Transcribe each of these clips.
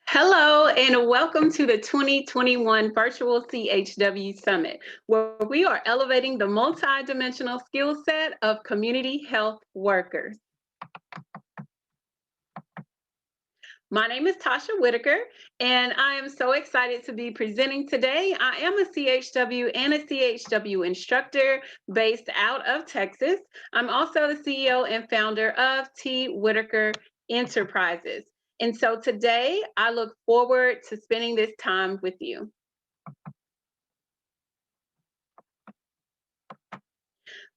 Hello, and welcome to the 2021 Virtual CHW Summit, where we are elevating the multidimensional skill set of community health workers. My name is Tasha Whitaker, and I am so excited to be presenting today. I am a CHW and a CHW instructor based out of Texas. I'm also the CEO and founder of Whitaker Enterprises. And so today, I look forward to spending this time with you.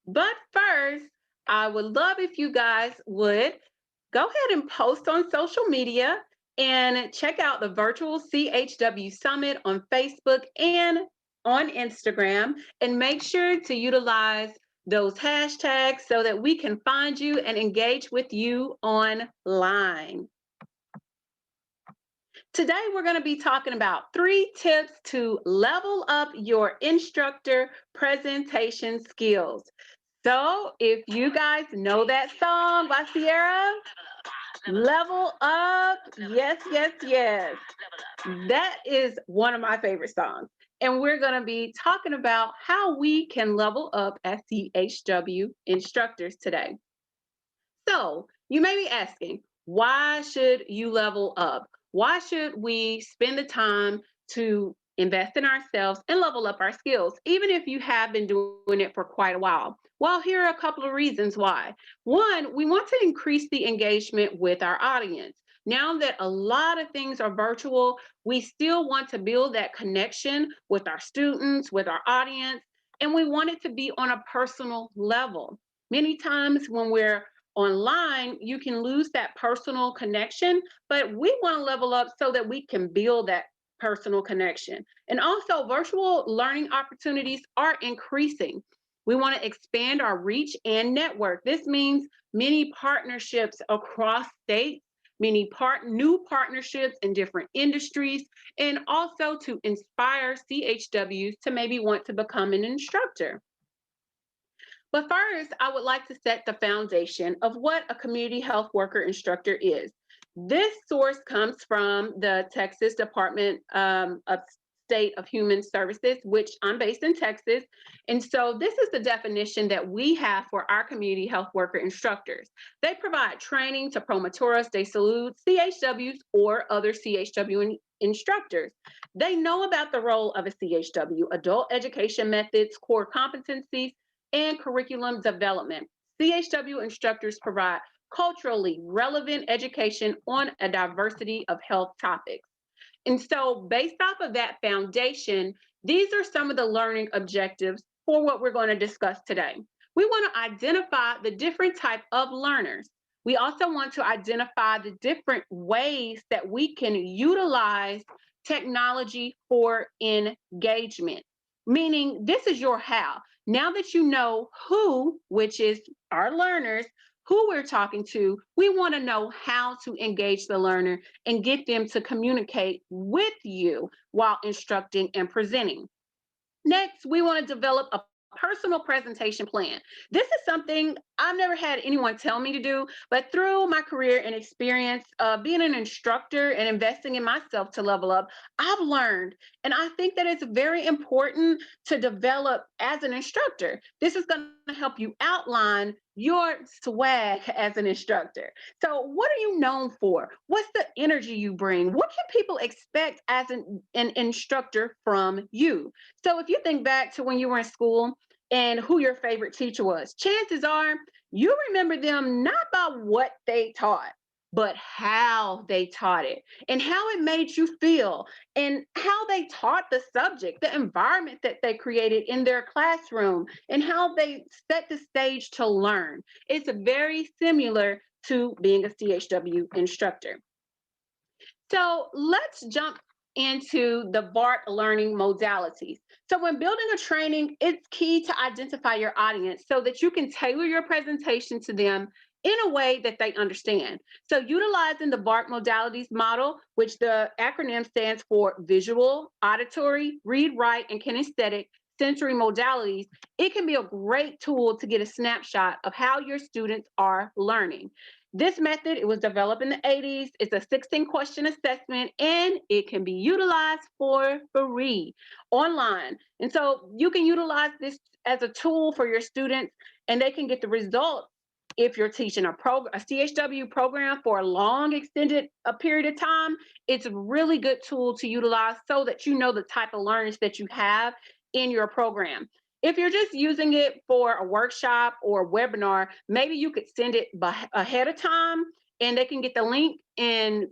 But first, I would love if you guys would go ahead and post on social media and check out the virtual CHW Summit on Facebook and on Instagram, and make sure to utilize those hashtags so that we can find you and engage with you online. Today, we're going to be talking about 3 tips to level up your instructor presentation skills. So if you guys know that song by Sierra, Level Up, yes, yes, yes. That is one of my favorite songs. And we're going to be talking about how we can level up as CHW instructors today. So you may be asking, why should you level up? Why should we spend the time to invest in ourselves and level up our skills, even if you have been doing it for quite a while? Well, here are a couple of reasons why. One, we want to increase the engagement with our audience. Now that a lot of things are virtual, we still want to build that connection with our students, with our audience, and we want it to be on a personal level. Many times when we're online, you can lose that personal connection, but we want to level up so that we can build that personal connection. And also, virtual learning opportunities are increasing. We want to expand our reach and network. This means many partnerships across states, new partnerships in different industries, and also to inspire CHWs to maybe want to become an instructor. But first, I would like to set the foundation of what a community health worker instructor is. This source comes from the Texas Department of State of Human Services, which I'm based in Texas. And so this is the definition that we have for our community health worker instructors. They provide training to promotores de salud, CHWs, or other CHW instructors. They know about the role of a CHW, adult education methods, core competencies, and curriculum development. CHW instructors provide culturally relevant education on a diversity of health topics. And so based off of that foundation, these are some of the learning objectives for what we're going to discuss today. We want to identify the different type of learners. We also want to identify the different ways that we can utilize technology for engagement, meaning this is your how. Now that you know who, which is our learners, who we're talking to, we want to know how to engage the learner and get them to communicate with you while instructing and presenting. Next, we want to develop a personal presentation plan. This is something I've never had anyone tell me to do, but through my career and experience of being an instructor and investing in myself to level up, I've learned, and I think that it's very important to develop as an instructor. This is going to help you outline your swag as an instructor. So what are you known for? What's the energy you bring? What can people expect as an instructor from you? So if you think back to when you were in school and who your favorite teacher was, chances are you remember them not by what they taught, but how they taught it and how it made you feel and how they taught the subject, the environment that they created in their classroom, and how they set the stage to learn. It's very similar to being a CHW instructor. So let's jump into the BART learning modalities. So when building a training, it's key to identify your audience so that you can tailor your presentation to them in a way that they understand. So utilizing the BART modalities model, which the acronym stands for visual, auditory, read, write, and kinesthetic sensory modalities, it can be a great tool to get a snapshot of how your students are learning. This method, it was developed in the 80s. It's a 16 question assessment and it can be utilized for free online. And so you can utilize this as a tool for your students and they can get the results if you're teaching a CHW program for a long extended a period of time. It's a really good tool to utilize so that you know the type of learners that you have in your program. If you're just using it for a workshop or a webinar, maybe you could send it ahead of time and they can get the link and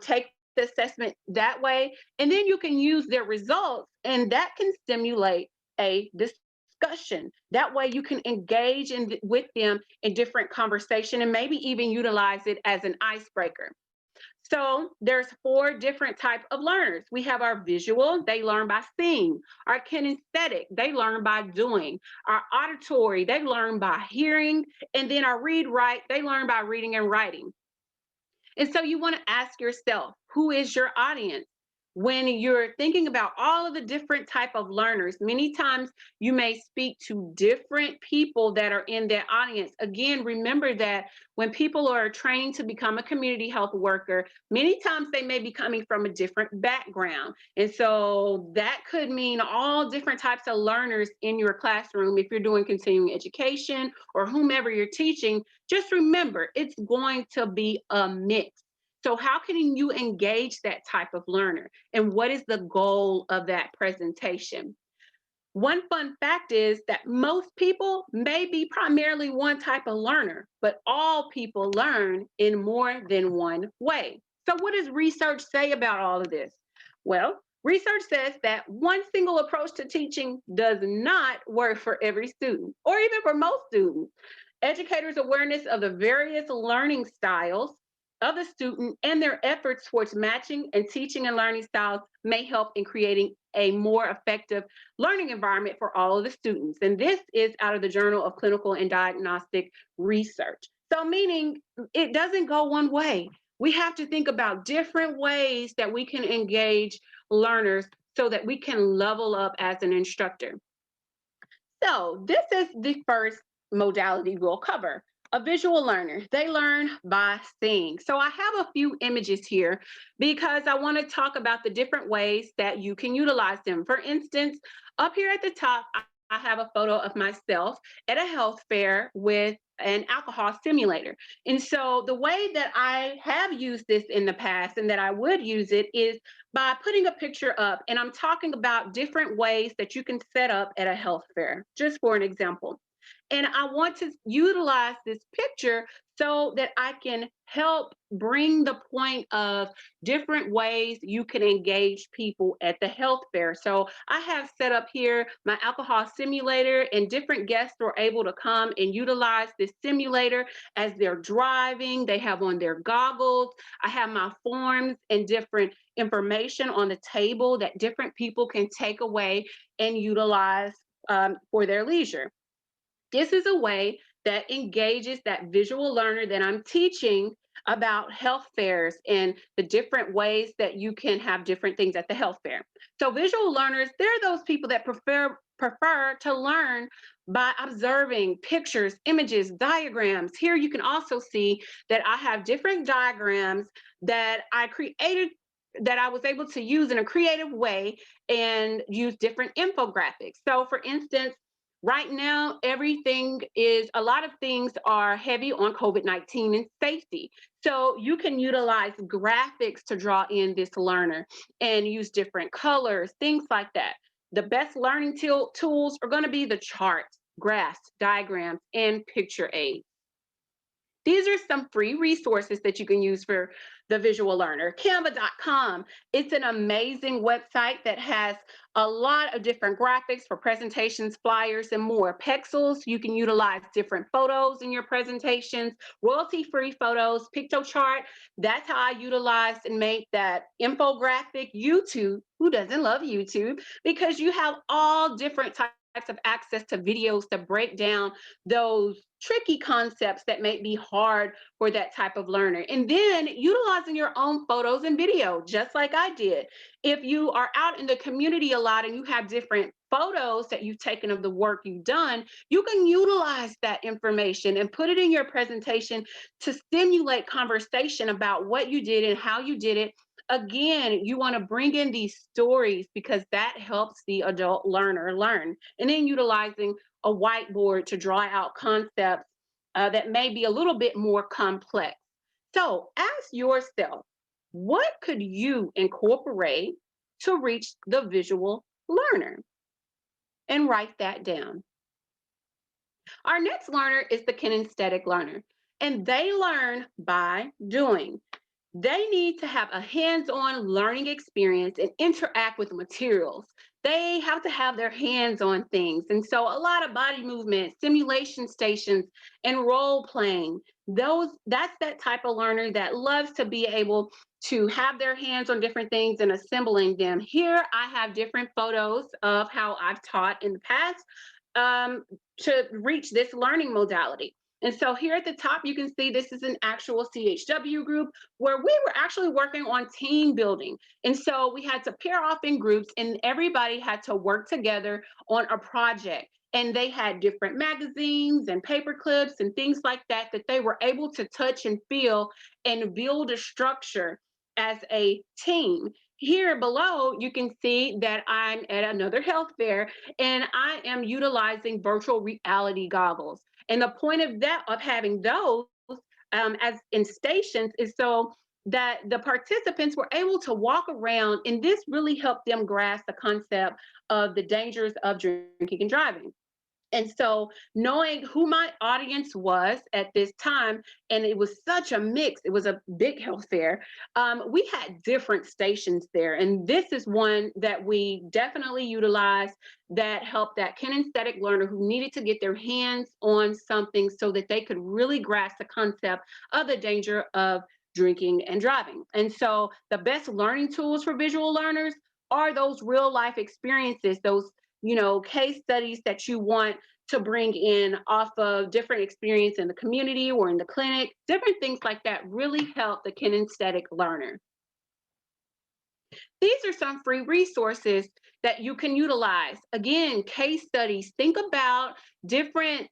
take the assessment that way. And then you can use their results and that can stimulate a discussion. That way you can engage with them in different conversation and maybe even utilize it as an icebreaker. So there's 4 different type of learners. We have our visual, they learn by seeing. Our kinesthetic, they learn by doing. Our auditory, they learn by hearing. And then our read write, they learn by reading and writing. And so you want to ask yourself, who is your audience? When you're thinking about all of the different type of learners, many times you may speak to different people that are in that audience. Again, remember that when people are training to become a community health worker, many times they may be coming from a different background. And so that could mean all different types of learners in your classroom. If you're doing continuing education or whomever you're teaching, just remember it's going to be a mix. So how can you engage that type of learner? And what is the goal of that presentation? One fun fact is that most people may be primarily one type of learner, but all people learn in more than one way. So what does research say about all of this? Well, research says that one single approach to teaching does not work for every student, or even for most students. Educators' awareness of the various learning styles of the student and their efforts towards matching and teaching and learning styles may help in creating a more effective learning environment for all of the students. And this is out of the Journal of Clinical and Diagnostic Research. So meaning it doesn't go one way. We have to think about different ways that we can engage learners so that we can level up as an instructor. So this is the first modality we'll cover. A visual learner, they learn by seeing. So I have a few images here because I want to talk about the different ways that you can utilize them. For instance, up here at the top, I have a photo of myself at a health fair with an alcohol simulator. And so the way that I have used this in the past and that I would use it is by putting a picture up, and I'm talking about different ways that you can set up at a health fair, just for an example. And I want to utilize this picture so that I can help bring the point of different ways you can engage people at the health fair. So I have set up here my alcohol simulator, and different guests were able to come and utilize this simulator as they're driving. They have on their goggles. I have my forms and different information on the table that different people can take away and utilize for their leisure. This is a way that engages that visual learner that I'm teaching about health fairs and the different ways that you can have different things at the health fair. So visual learners, they're those people that prefer to learn by observing pictures, images, diagrams. Here you can also see that I have different diagrams that I created that I was able to use in a creative way and use different infographics. So for instance, right now, a lot of things are heavy on COVID-19 and safety. So you can utilize graphics to draw in this learner and use different colors, things like that. The best learning tools are going to be the charts, graphs, diagrams, and picture aids. These are some free resources that you can use for the visual learner. Canva.com, it's an amazing website that has a lot of different graphics for presentations, flyers, and more. Pexels, you can utilize different photos in your presentations, royalty-free photos. PictoChart, that's how I utilized and made that infographic. YouTube, who doesn't love YouTube? Because you have all different types of access to videos to break down those tricky concepts that may be hard for that type of learner. And then utilizing your own photos and video, just like I did. If you are out in the community a lot and you have different photos that you've taken of the work you've done, you can utilize that information and put it in your presentation to stimulate conversation about what you did and how you did it. Again, you want to bring in these stories because that helps the adult learner learn. And then utilizing a whiteboard to draw out concepts that may be a little bit more complex. So ask yourself, what could you incorporate to reach the visual learner? And write that down. Our next learner is the kinesthetic learner, and they learn by doing. They need to have a hands-on learning experience and interact with materials. They have to have their hands on things. And so a lot of body movement, simulation stations, and role playing. That's that type of learner that loves to be able to have their hands on different things and assembling them. Here I have different photos of how I've taught in the past um, to reach this learning modality. And so here at the top, you can see this is an actual CHW group where we were actually working on team building. And so we had to pair off in groups and everybody had to work together on a project. And they had different magazines and paper clips and things like that that they were able to touch and feel and build a structure as a team. Here below, you can see that I'm at another health fair and I am utilizing virtual reality goggles. And the point of that, of having those as in stations, is so that the participants were able to walk around, and this really helped them grasp the concept of the dangers of drinking and driving. And so knowing who my audience was at this time, and it was such a mix, it was a big health fair. We had different stations there. And this is one that we definitely utilized that helped that kinesthetic learner who needed to get their hands on something so that they could really grasp the concept of the danger of drinking and driving. And so the best learning tools for visual learners are those real life experiences, those case studies that you want to bring in off of different experience in the community or in the clinic. Different things like that really help the kinesthetic learner. These are some free resources that you can utilize. Again, case studies. Think about different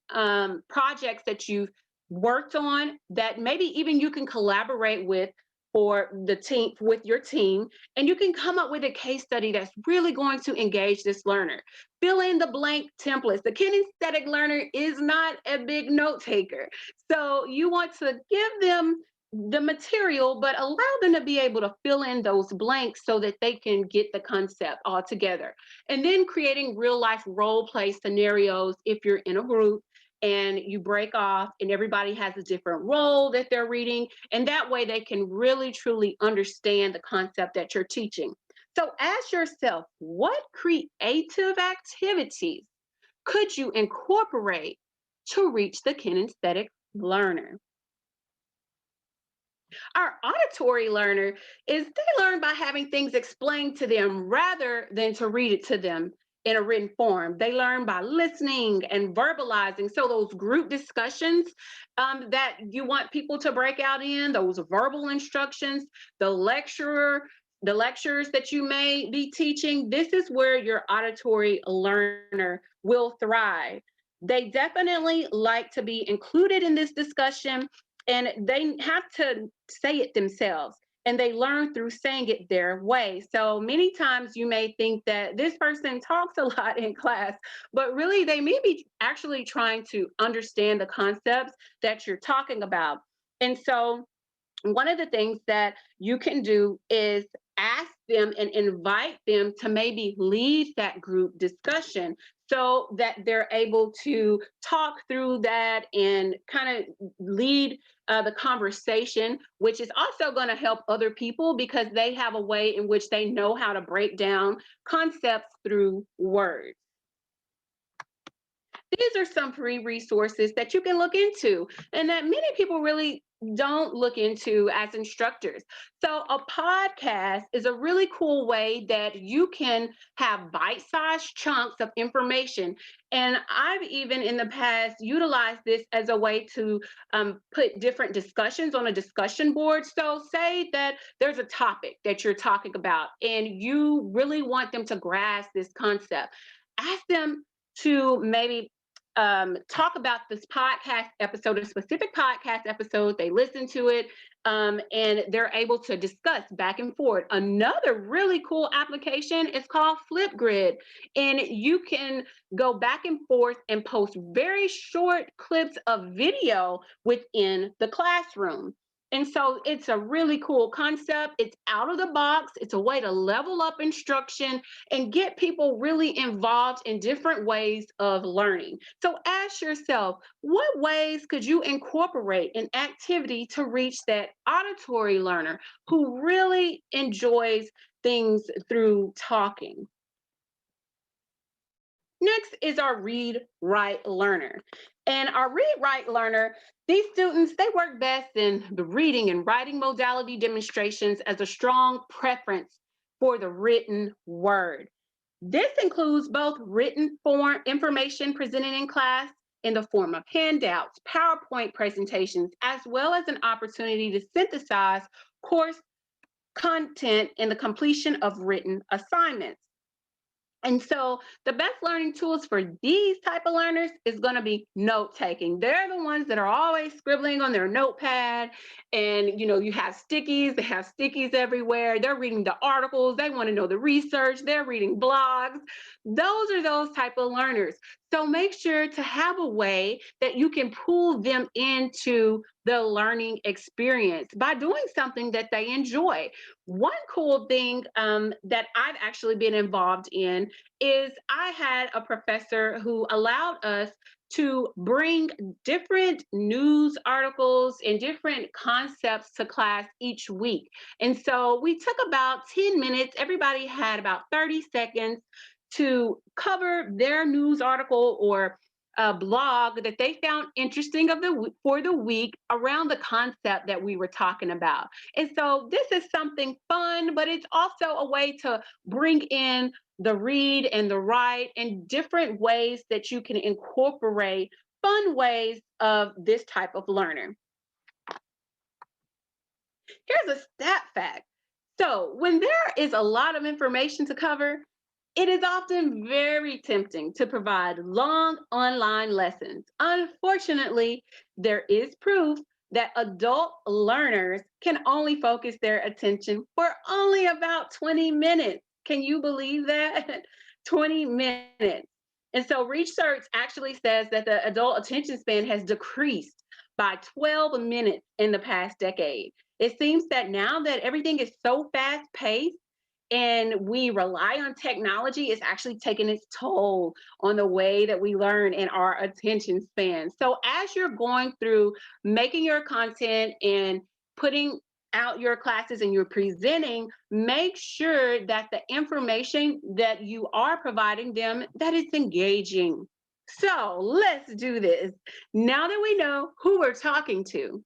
projects that you've worked on that maybe even you can collaborate with for the team, with your team, and you can come up with a case study that's really going to engage this learner. Fill in the blank templates. The kinesthetic learner is not a big note taker, so you want to give them the material, but allow them to be able to fill in those blanks so that they can get the concept all together. And then creating real life role play scenarios if you're in a group and you break off and everybody has a different role that they're reading. And that way they can really truly understand the concept that you're teaching. So ask yourself, what creative activities could you incorporate to reach the kinesthetic learner? Our auditory learner is they learn by having things explained to them rather than to read it to them in a written form. They learn by listening and verbalizing. So those group discussions that you want people to break out in, those verbal instructions, the lecturer, the lectures that you may be teaching, this is where your auditory learner will thrive. They definitely like to be included in this discussion and they have to say it themselves and they learn through saying it their way. So many times you may think that this person talks a lot in class, but really they may be actually trying to understand the concepts that you're talking about. And so one of the things that you can do is ask them and invite them to maybe lead that group discussion so that they're able to talk through that and kind of lead the conversation, which is also going to help other people because they have a way in which they know how to break down concepts through words. These are some free resources that you can look into and that many people really don't look into as instructors. So a podcast is a really cool way that you can have bite-sized chunks of information. And I've even in the past utilized this as a way to put different discussions on a discussion board. So say that there's a topic that you're talking about and you really want them to grasp this concept. ask them to maybe talk about this podcast episode, a specific podcast episode. They listen to it, and they're able to discuss back and forth. Another really cool application is called Flipgrid, and you can go back and forth and post very short clips of video within the classroom. And so it's a really cool concept. It's out of the box. It's a way to level up instruction and get people really involved in different ways of learning. So ask yourself, what ways could you incorporate an activity to reach that auditory learner who really enjoys things through talking? Next is our read write learner. And our read write learner, these students, they work best in the reading and writing modality demonstrations as a strong preference for the written word. This includes both written form information presented in class in the form of handouts, PowerPoint presentations, as well as an opportunity to synthesize course content in the completion of written assignments. And so the best learning tools for these type of learners is going to be note taking. They're the ones that are always scribbling on their notepad, and you have stickies. They have stickies everywhere. They're reading the articles. They want to know the research. They're reading blogs. Those are those type of learners. So make sure to have a way that you can pull them into the learning experience by doing something that they enjoy. One cool thing that I've actually been involved in is I had a professor who allowed us to bring different news articles and different concepts to class each week. And so we took about 10 minutes. Everybody had about 30 seconds to cover their news article or a blog that they found interesting for the week around the concept that we were talking about. And so this is something fun, but it's also a way to bring in the read and the write and different ways that you can incorporate fun ways of this type of learner. Here's a stat fact. So when there is a lot of information to cover, it is often very tempting to provide long online lessons. Unfortunately, there is proof that adult learners can only focus their attention for only about 20 minutes. Can you believe that? 20 minutes. And so research actually says that the adult attention span has decreased by 12 minutes in the past decade. It seems that now that everything is so fast paced, and we rely on technology, it's actually taking its toll on the way that we learn and our attention span. So as you're going through making your content and putting out your classes and you're presenting, make sure that the information that you are providing them, that it's engaging. So let's do this. Now that we know who we're talking to,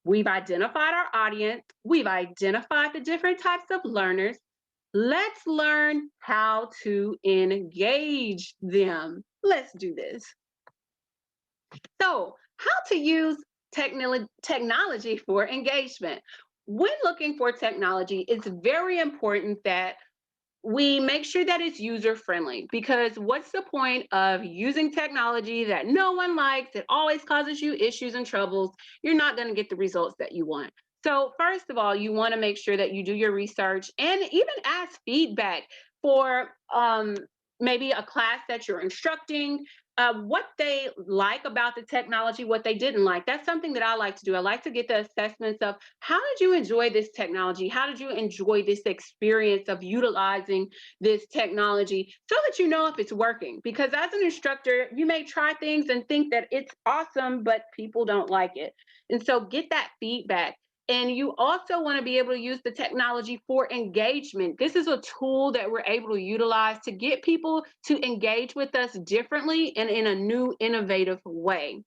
we've identified our audience, we've identified the different types of learners. Let's learn how to engage them. Let's do this. So, how to use technology for engagement. When looking for technology, it's very important that we make sure that it's user friendly, because what's the point of using technology that no one likes? It always causes you issues and troubles. You're not going to get the results that you want. So first of all, you want to make sure that you do your research and even ask feedback for maybe a class that you're instructing, what they like about the technology, what they didn't like. That's something that I like to do. I like to get the assessments of how did you enjoy this technology? How did you enjoy this experience of utilizing this technology, so that you know if it's working? Because as an instructor, you may try things and think that it's awesome, but people don't like it. And so get that feedback. And you also want to be able to use the technology for engagement. This is a tool that we're able to utilize to get people to engage with us differently and in a new, innovative way.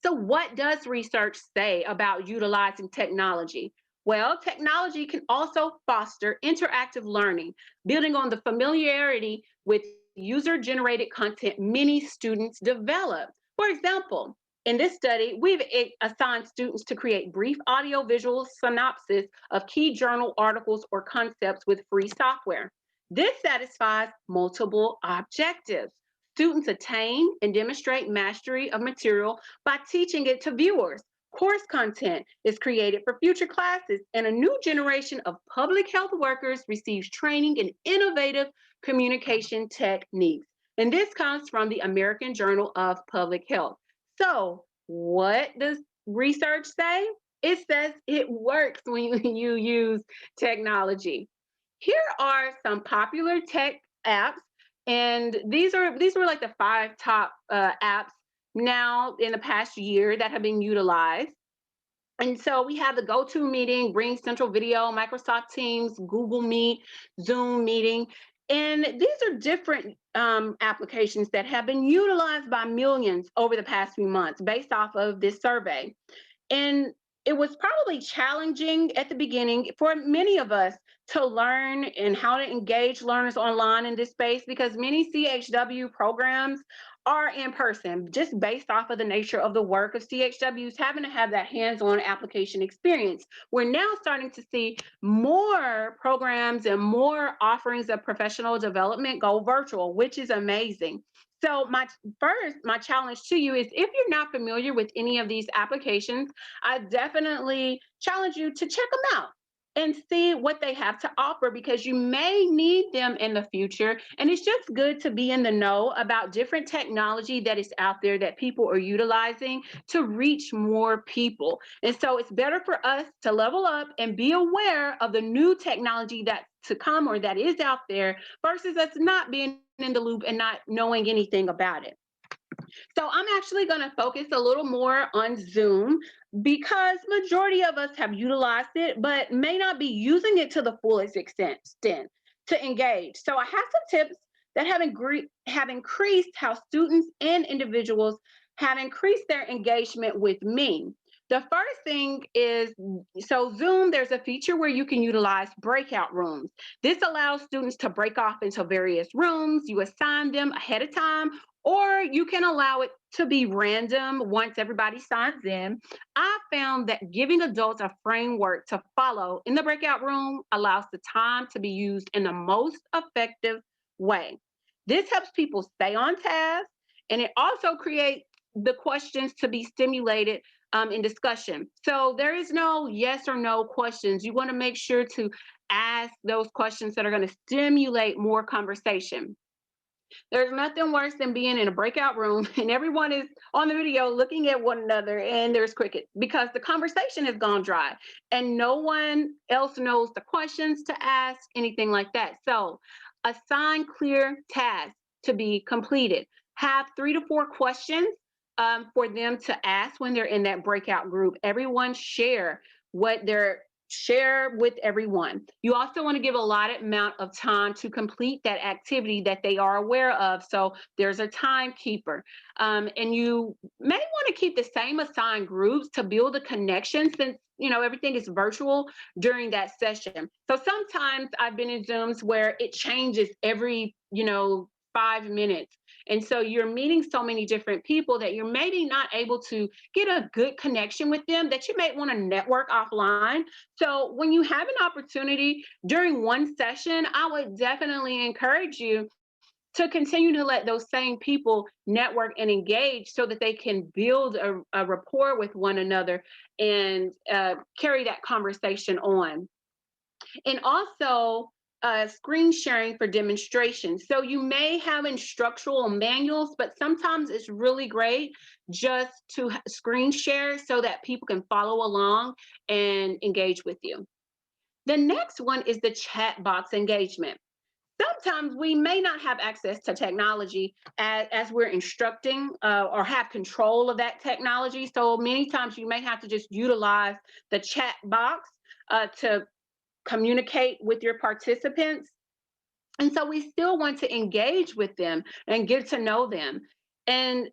So, what does research say about utilizing technology? Well, technology can also foster interactive learning, building on the familiarity with user generated content many students develop. For example, in this study, we've assigned students to create brief audio-visual synopsis of key journal articles or concepts with free software. This satisfies multiple objectives. Students attain and demonstrate mastery of material by teaching it to viewers. Course content is created for future classes, and a new generation of public health workers receives training in innovative communication techniques. And this comes from the American Journal of Public Health. So, what does research say? It says it works when you use technology. Here are some popular tech apps, and these were like the five top apps now in the past year that have been utilized. And so we have the GoToMeeting, Ring Central Video, Microsoft Teams, Google Meet, Zoom Meeting. And these are different applications that have been utilized by millions over the past few months based off of this survey. And it was probably challenging at the beginning for many of us to learn and how to engage learners online in this space because many CHW programs are in person, just based off of the nature of the work of CHWs having to have that hands-on application experience. We're now starting to see more programs and more offerings of professional development go virtual, which is amazing. So my challenge to you is if you're not familiar with any of these applications, I definitely challenge you to check them out and see what they have to offer because you may need them in the future. And it's just good to be in the know about different technology that is out there that people are utilizing to reach more people. And so it's better for us to level up and be aware of the new technology that's to come or that is out there versus us not being in the loop and not knowing anything about it. So I'm actually going to focus a little more on Zoom because majority of us have utilized it, but may not be using it to the fullest extent to engage. So I have some tips that have increased how students and individuals have increased their engagement with me. The first thing is, so Zoom, there's a feature where you can utilize breakout rooms. This allows students to break off into various rooms. You assign them ahead of time, or you can allow it to be random once everybody signs in. I found that giving adults a framework to follow in the breakout room allows the time to be used in the most effective way. This helps people stay on task, and it also creates the questions to be stimulated in discussion. So there is no yes or no questions. You want to make sure to ask those questions that are going to stimulate more conversation. There's nothing worse than being in a breakout room and everyone is on the video looking at one another and there's crickets because the conversation has gone dry and no one else knows the questions to ask, anything like that. So assign clear tasks to be completed. Have 3 to 4 questions for them to ask when they're in that breakout group. Everyone share with everyone. You also want to give a allotted amount of time to complete that activity that they are aware of. So there's a timekeeper. And you may want to keep the same assigned groups to build a connection since everything is virtual during that session. So sometimes I've been in Zooms where it changes every 5 minutes. And so you're meeting so many different people that you're maybe not able to get a good connection with them that you may want to network offline. So when you have an opportunity during one session, I would definitely encourage you to continue to let those same people network and engage so that they can build a rapport with one another and carry that conversation on. And also screen sharing for demonstrations. So you may have instructional manuals, but sometimes it's really great just to screen share so that people can follow along and engage with you. The next one is the chat box engagement. Sometimes we may not have access to technology as we're instructing or have control of that technology. So many times you may have to just utilize the chat box to communicate with your participants. And so we still want to engage with them and get to know them. And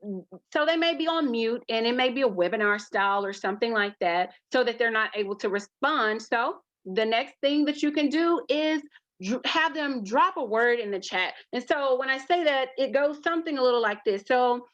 so they may be on mute and it may be a webinar style or something like that so that they're not able to respond. So the next thing that you can do is have them drop a word in the chat. And so when I say that, it goes something a little like this. So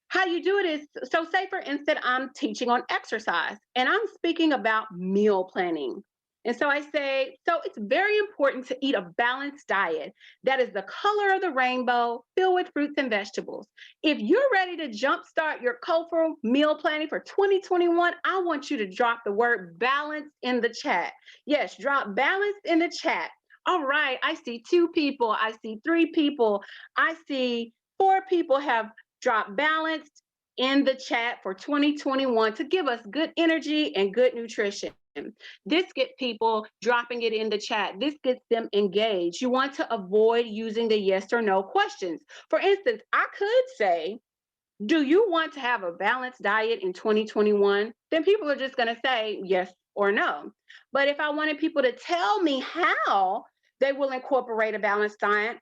how you do it is, so say for instance, I'm teaching on exercise and I'm speaking about meal planning. And so I say, so it's very important to eat a balanced diet that is the color of the rainbow, filled with fruits and vegetables. If you're ready to jumpstart your cultural meal planning for 2021, I want you to drop the word balance in the chat. Yes, drop balance in the chat. All right, I see 2 people, I see 3 people, I see 4 people have dropped balanced in the chat for 2021 to give us good energy and good nutrition. This gets people dropping it in the chat. This gets them engaged. You want to avoid using the yes or no questions. For instance, I could say, do you want to have a balanced diet in 2021? Then people are just going to say yes or no. But if I wanted people to tell me how they will incorporate a balanced diet,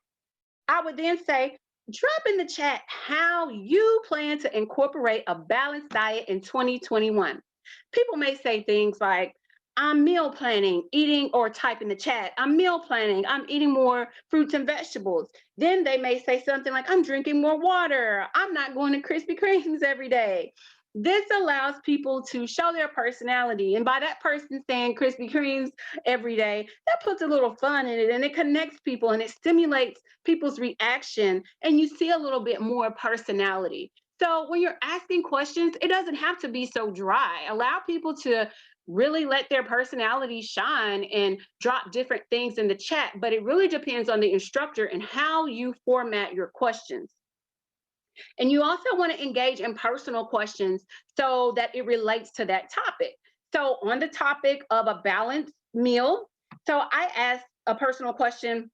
I would then say, drop in the chat how you plan to incorporate a balanced diet in 2021. People may say things like, I'm meal planning, eating, or type in the chat, I'm meal planning, I'm eating more fruits and vegetables. Then they may say something like, I'm drinking more water, I'm not going to Krispy Kremes every day. This allows people to show their personality. And by that person saying Krispy Kremes every day, that puts a little fun in it and it connects people and it stimulates people's reaction. And you see a little bit more personality. So when you're asking questions, it doesn't have to be so dry. Allow people to really let their personality shine and drop different things in the chat. But it really depends on the instructor and how you format your questions. And you also want to engage in personal questions so that it relates to that topic. So on the topic of a balanced meal, so I asked a personal question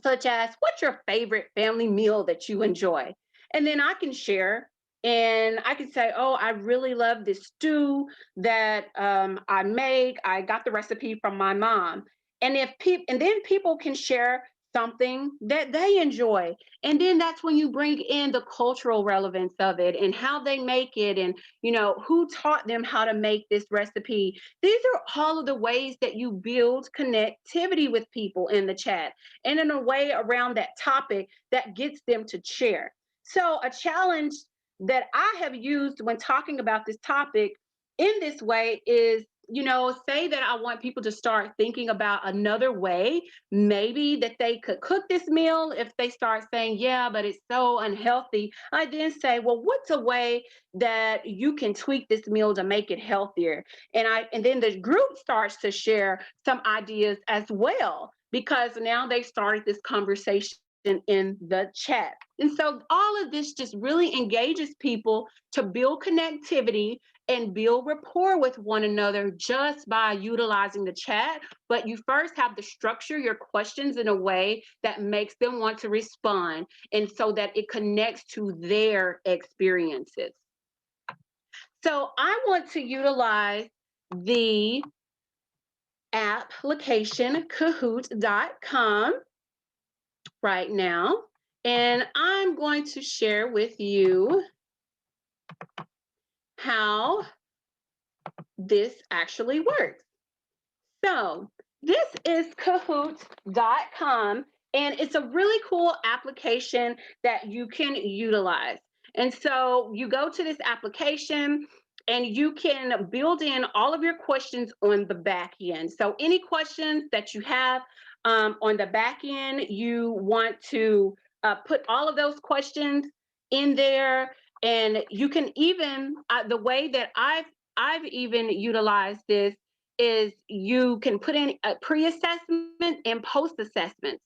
such as, what's your favorite family meal that you enjoy? And then I can share and I can say, oh, I really love this stew that I make. I got the recipe from my mom. And if people, and then people can share something that they enjoy. And then that's when you bring in the cultural relevance of it and how they make it and, who taught them how to make this recipe. These are all of the ways that you build connectivity with people in the chat and in a way around that topic that gets them to share. So a challenge that I have used when talking about this topic in this way is, say that I want people to start thinking about another way, maybe that they could cook this meal. If they start saying, yeah, but it's so unhealthy, I then say, well, what's a way that you can tweak this meal to make it healthier? And then the group starts to share some ideas as well, because now they started this conversation in the chat. And so all of this just really engages people to build connectivity and build rapport with one another just by utilizing the chat. But you first have to structure your questions in a way that makes them want to respond, and so that it connects to their experiences. So I want to utilize the application Kahoot.com right now. And I'm going to share with you how this actually works. So this is Kahoot.com, and it's a really cool application that you can utilize. And so you go to this application and you can build in all of your questions on the back end. So any questions that you have on the back end, you want to put all of those questions in there. And you can even, the way that I've even utilized this is you can put in a pre-assessment and post-assessments.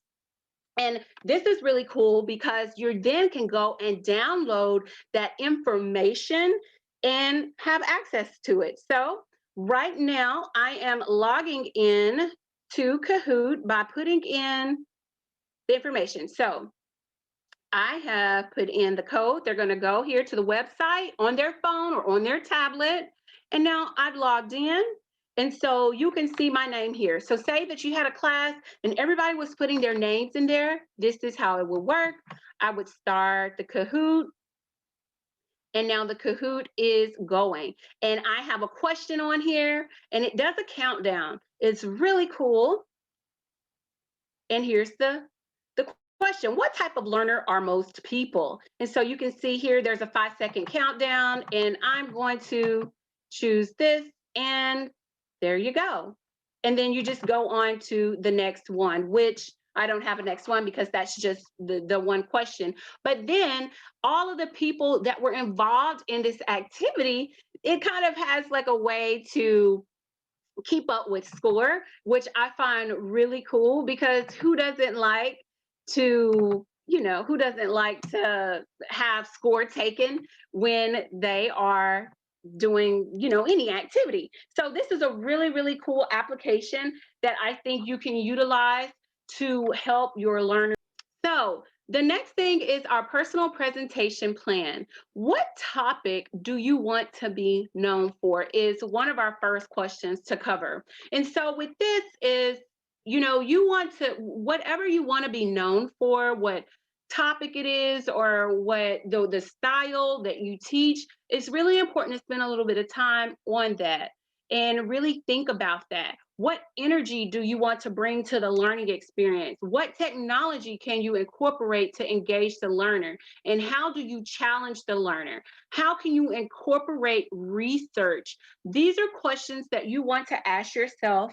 And this is really cool because you then can go and download that information and have access to it. So right now I am logging in to Kahoot by putting in the information. So I have put in the code. They're going to go here to the website on their phone or on their tablet. And now I've logged in. And so you can see my name here. So say that you had a class and everybody was putting their names in there. This is how it would work. I would start the Kahoot. And now the Kahoot is going. And I have a question on here and it does a countdown. It's really cool. And here's the question. What type of learner are most people? And so you can see here, there's a 5-second countdown and I'm going to choose this and there you go. and then you just go on to the next one, which I don't have a next one because that's just the one question. But then all of the people that were involved in this activity, it kind of has like a way to keep up with score, which I find really cool because who doesn't like to, who doesn't like to have score taken when they are doing, any activity. So this is a really, really cool application that I think you can utilize to help your learners. So the next thing is our personal presentation plan. What topic do you want to be known for is one of our first questions to cover. And so with this is, you want to, whatever you want to be known for, what topic it is or what the style that you teach, it's really important to spend a little bit of time on that and really think about that. What energy do you want to bring to the learning experience? What technology can you incorporate to engage the learner? And how do you challenge the learner? How can you incorporate research? These are questions that you want to ask yourself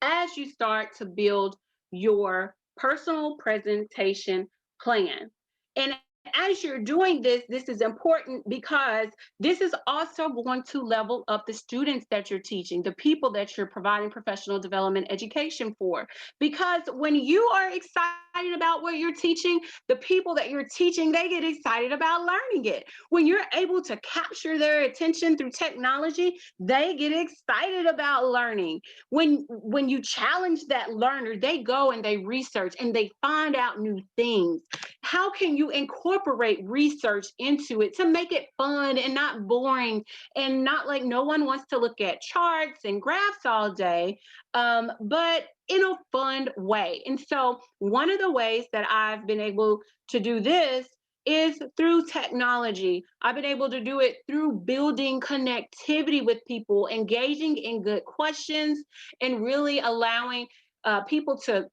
as you start to build your personal presentation plan. And as you're doing this, this is important because this is also going to level up the students that you're teaching, the people that you're providing professional development education for. Because when you are excited about what you're teaching, the people that you're teaching, they get excited about learning it. When you're able to capture their attention through technology, they get excited about learning. When you challenge that learner, they go and they research and they find out new things. How can you incorporate research into it to make it fun and not boring and not like no one wants to look at charts and graphs all day, but in a fun way? And so one of the ways that I've been able to do this is through technology. I've been able to do it through building connectivity with people, engaging in good questions, and really allowing people to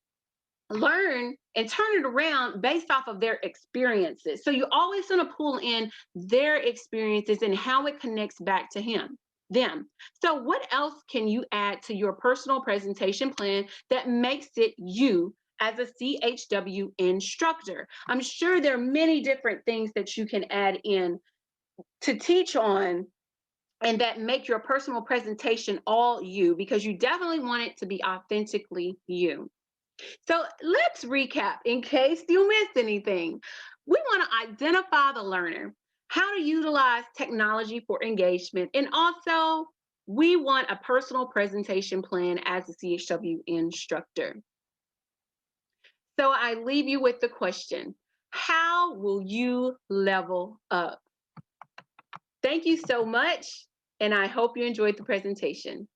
learn and turn it around based off of their experiences. So you're always going to pull in their experiences and how it connects back to them. So what else can you add to your personal presentation plan that makes it you as a CHW instructor? I'm sure there are many different things that you can add in to teach on and that make your personal presentation all you, because you definitely want it to be authentically you. So let's recap in case you missed anything. We want to identify the learner, how to utilize technology for engagement, and also we want a personal presentation plan as a CHW instructor. So I leave you with the question, how will you level up? Thank you so much, and I hope you enjoyed the presentation.